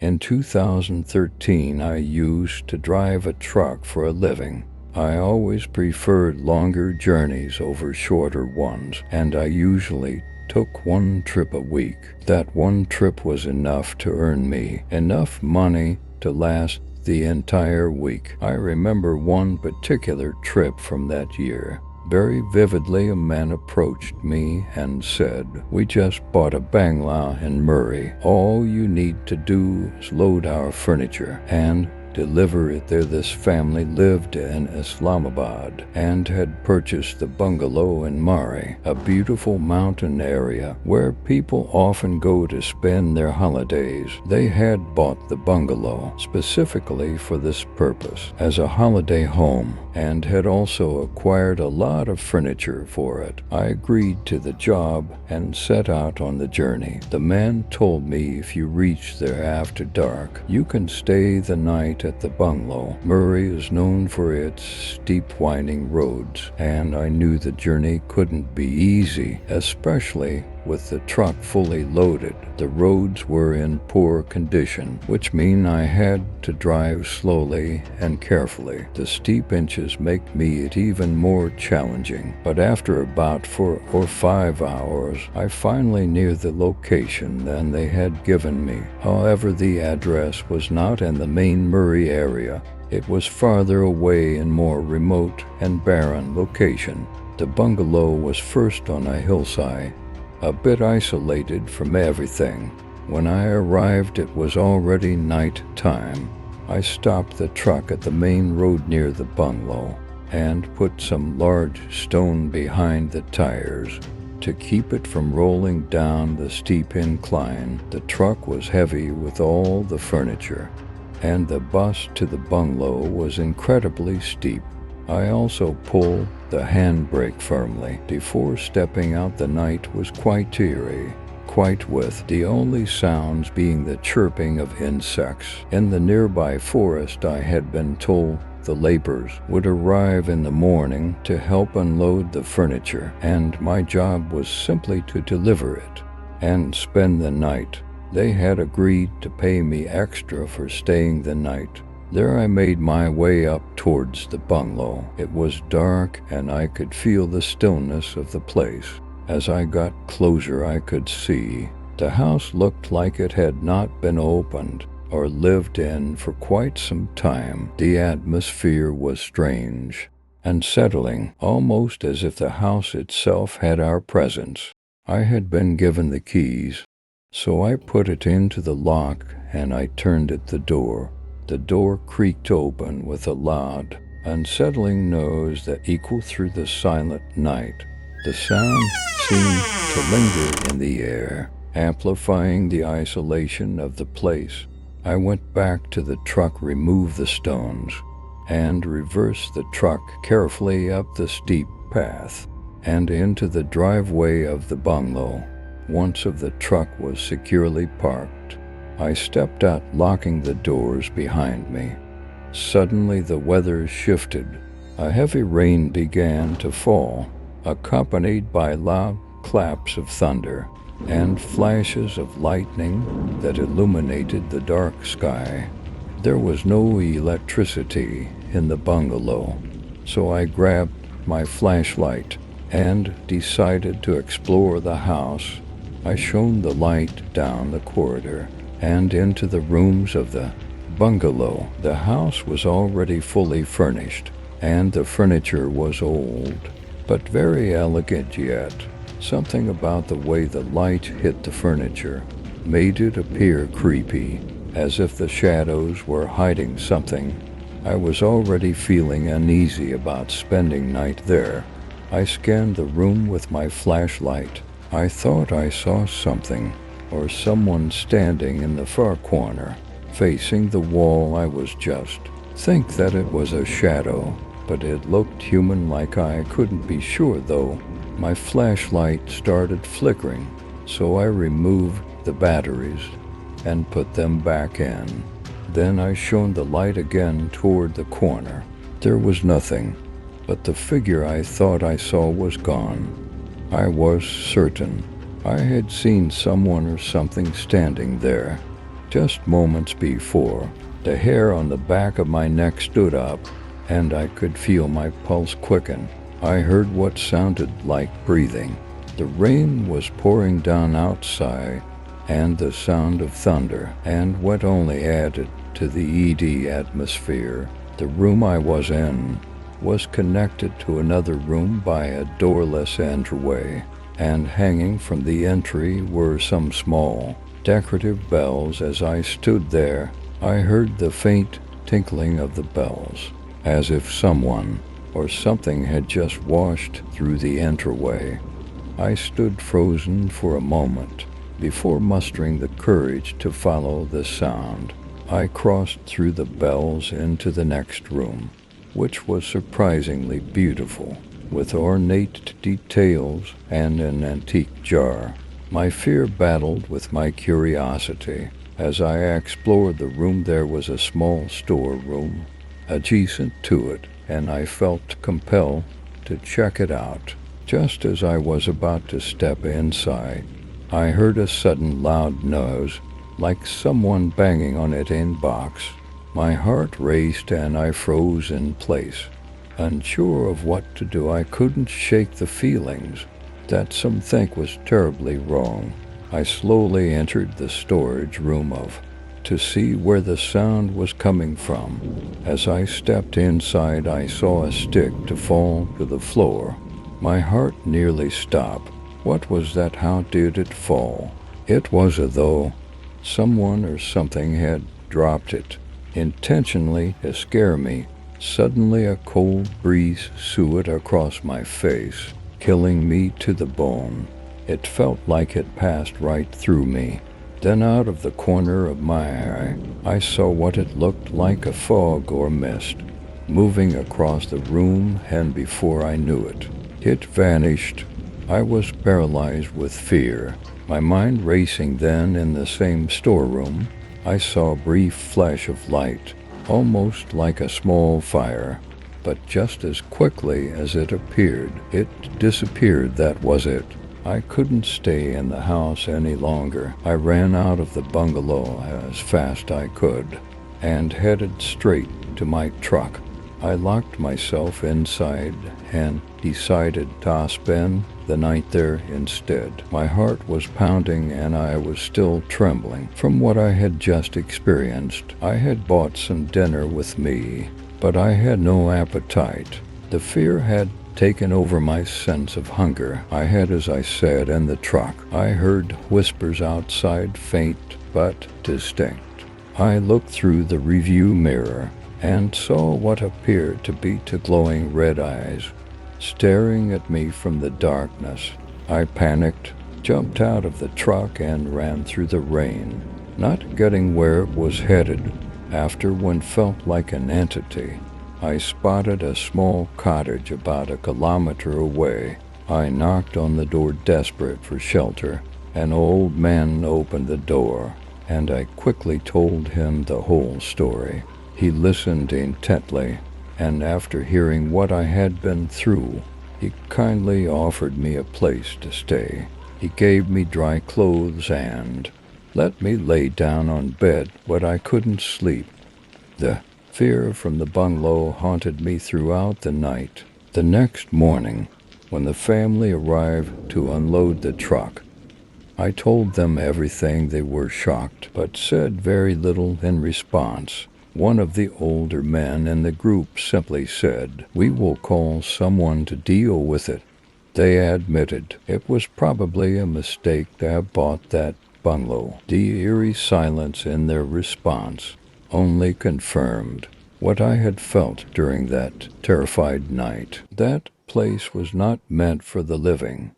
In 2013, I used to drive a truck for a living. I always preferred longer journeys over shorter ones, and I usually took one trip a week. That one trip was enough to earn me enough money to last the entire week. I remember one particular trip from that year. Very vividly, a man approached me and said, "We just bought a bungalow in Murray. All you need to do is load our furniture and deliver it there." This family lived in Islamabad and had purchased the bungalow in Murray, a beautiful mountain area where people often go to spend their holidays. They had bought the bungalow specifically for this purpose, as a holiday home, and had also acquired a lot of furniture for it. I agreed to the job and set out on the journey. The man told me if you reach there after dark, you can stay the night at the bungalow. Murray is known for its steep winding roads, and I knew the journey couldn't be easy, especially with the truck fully loaded. The roads were in poor condition, which mean I had to drive slowly and carefully. The steep inches make me it even more challenging, but after about 4 or 5 hours, I finally near the location that they had given me. However, the address was not in the main Murray area. It was farther away in more remote and barren location. The bungalow was first on a hillside, a bit isolated from everything. When I arrived, it was already night time. I stopped the truck at the main road near the bungalow and put some large stone behind the tires to keep it from rolling down the steep incline. The truck was heavy with all the furniture, and the bus to the bungalow was incredibly steep. I also pulled the handbrake firmly. Before stepping out, the night was quite eerie, quite with the only sounds being the chirping of insects. In the nearby forest, I had been told the laborers would arrive in the morning to help unload the furniture, and my job was simply to deliver it and spend the night. They had agreed to pay me extra for staying the night. There I made my way up towards the bungalow. It was dark, and I could feel the stillness of the place. As I got closer, I could see the house looked like it had not been opened or lived in for quite some time. The atmosphere was strange and settling, almost as if the house itself had our presence. I had been given the keys, so I put it into the lock and I turned at the door. The door creaked open with a loud, unsettling noise that echoed through the silent night. The sound seemed to linger in the air, amplifying the isolation of the place. I went back to the truck, removed the stones, and reversed the truck carefully up the steep path and into the driveway of the bungalow. Once the truck was securely parked, I stepped out, locking the doors behind me. Suddenly the weather shifted. A heavy rain began to fall, accompanied by loud claps of thunder and flashes of lightning that illuminated the dark sky. There was no electricity in the bungalow, so I grabbed my flashlight and decided to explore the house. I shone the light down the corridor and into the rooms of the bungalow. The house was already fully furnished, and the furniture was old, but very elegant yet. Something about the way the light hit the furniture made it appear creepy, as if the shadows were hiding something. I was already feeling uneasy about spending night there. I scanned the room with my flashlight. I thought I saw something, or someone standing in the far corner, facing the wall. I was just think that it was a shadow, but it looked human-like. I couldn't be sure, though. My flashlight started flickering, so I removed the batteries and put them back in. Then I shone the light again toward the corner. There was nothing, but the figure I thought I saw was gone. I was certain I had seen someone or something standing there, Just moments before, the hair on the back of my neck stood up, and I could feel my pulse quicken. I heard what sounded like breathing. The rain was pouring down outside, and the sound of thunder, and what only added to the eerie atmosphere. The room I was in was connected to another room by a doorless entryway, and hanging from the entry were some small, decorative bells. As I stood there, I heard the faint tinkling of the bells, as if someone or something had just washed through the entryway. I stood frozen for a moment before mustering the courage to follow the sound. I crossed through the bells into the next room, which was surprisingly beautiful, with ornate details and an antique jar. My fear battled with my curiosity. As I explored the room, there was a small storeroom adjacent to it, and I felt compelled to check it out. Just as I was about to step inside, I heard a sudden loud noise, like someone banging on an tin box. My heart raced and I froze in place. Unsure of what to do, I couldn't shake the feelings that something was terribly wrong. I slowly entered the storage room to see where the sound was coming from. As I stepped inside, I saw a stick to fall to the floor. My heart nearly stopped. What was that? How did it fall? It was as though someone or something had dropped it intentionally to scare me. Suddenly a cold breeze soothed across my face, killing me to the bone. It felt like it passed right through me. Then out of the corner of my eye, I saw what it looked like, a fog or mist moving across the room, and before I knew it, it vanished. I was paralyzed with fear, my mind racing. Then in the same storeroom, I saw a brief flash of light, almost like a small fire, but just as quickly as it appeared, it disappeared. That was it. I couldn't stay in the house any longer. I ran out of the bungalow as fast as I could and headed straight to my truck. I locked myself inside and decided to spend the night there instead. My heart was pounding and I was still trembling from what I had just experienced. I had bought some dinner with me, but I had no appetite. The fear had taken over my sense of hunger. I had, as I said, in the truck, I heard whispers outside, faint but distinct. I looked through the review mirror and saw what appeared to be two glowing red eyes staring at me from the darkness. I panicked, jumped out of the truck, and ran through the rain, not getting where it was headed. After what felt like an entity, I spotted a small cottage about a kilometer away. I knocked on the door, desperate for shelter. An old man opened the door, and I quickly told him the whole story. He listened intently, and after hearing what I had been through, he kindly offered me a place to stay. He gave me dry clothes and let me lay down on bed, but I couldn't sleep. The fear from the bungalow haunted me throughout the night. The next morning, when the family arrived to unload the truck, I told them everything. They were shocked, but said very little in response. One of the older men in the group simply said, "We will call someone to deal with it." They admitted it was probably a mistake to have bought that bungalow. The eerie silence in their response only confirmed what I had felt during that terrified night. That place was not meant for the living.